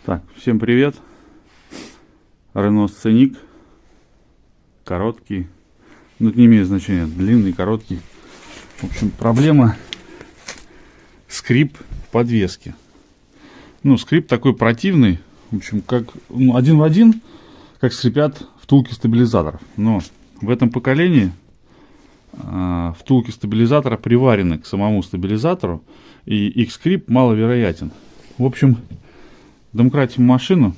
Так, всем привет. Renault Scenic. Короткий. Ну, это не имеет значения. Длинный, короткий. В общем, проблема скрип в подвеске. Ну, скрип такой противный. В общем, как один в один, как скрипят втулки стабилизаторов. Но в этом поколении втулки стабилизатора приварены к самому стабилизатору, и их скрип маловероятен. В общем, домкратим машину,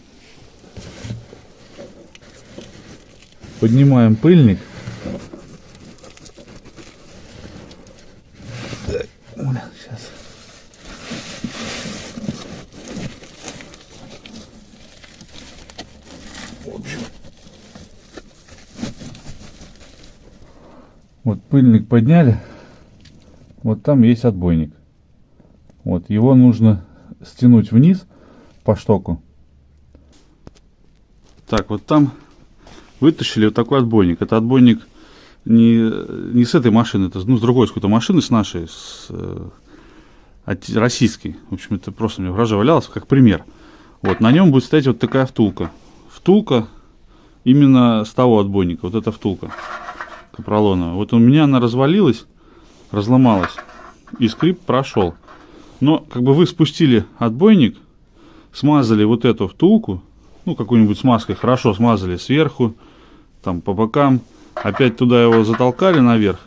поднимаем пыльник. Сейчас. В общем, вот пыльник подняли, вот там есть отбойник. Вот его нужно стянуть вниз по штоку. Так, вот там вытащили вот такой отбойник. Это отбойник не с этой машины, это с другой какой-то машины, с нашей, российской. В общем, это просто мне в гараже валялось, как пример. Вот, на нем будет стоять вот такая втулка. Втулка именно с того отбойника. Вот эта втулка капролоновая. Вот у меня она развалилась, разломалась, и скрип прошел. Но как бы вы спустили отбойник, смазали вот эту втулку, ну, какой-нибудь смазкой, хорошо смазали сверху, там по бокам, опять туда его затолкали наверх,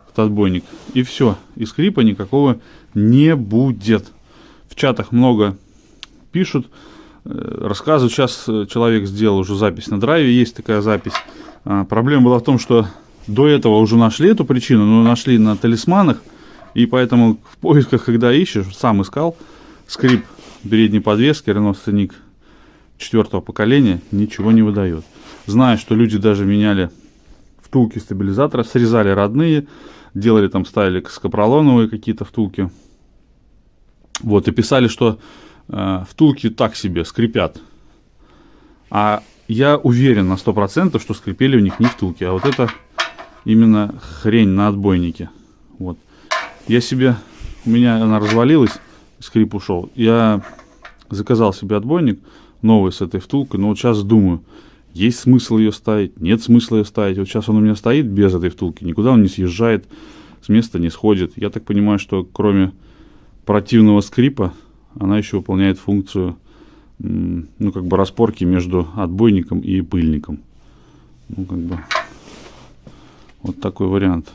этот отбойник, и все, и скрипа никакого не будет. В чатах много пишут, рассказывают. Сейчас человек сделал уже запись на драйве, есть такая запись. Проблема была в том, что до этого уже нашли эту причину, но нашли на талисманах, и поэтому в поисках, когда ищешь, сам искал скрип передней подвески Renault Scenic 4-го поколения, ничего не выдает. Знаю, что люди даже меняли втулки стабилизатора, срезали родные, делали там, ставили капролоновые какие-то втулки. Вот, и писали, что втулки так себе скрипят. А я уверен на 100%, что скрипели у них не втулки, а вот это именно хрень на отбойнике. Вот. У меня она развалилась, скрип ушел. Я заказал себе отбойник новый с этой втулкой, но вот сейчас думаю, есть смысл ее ставить, нет смысла ее ставить. Вот сейчас он у меня стоит без этой втулки, никуда он не съезжает, с места не сходит. Я так понимаю, что кроме противного скрипа, она еще выполняет функцию, ну, как бы распорки между отбойником и пыльником. Ну, как бы, вот такой вариант.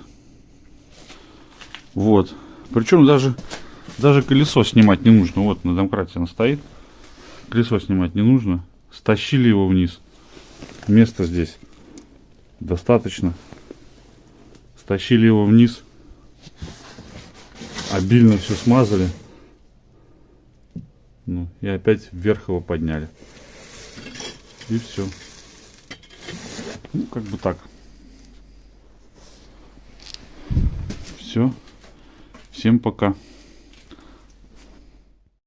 Вот. Причем даже колесо снимать не нужно. Вот на домкрате оно стоит. Колесо снимать не нужно. Стащили его вниз. Места здесь достаточно. Стащили его вниз. Обильно все смазали. Ну, и опять вверх его подняли. И все. Ну, как бы так. Все. Всем пока.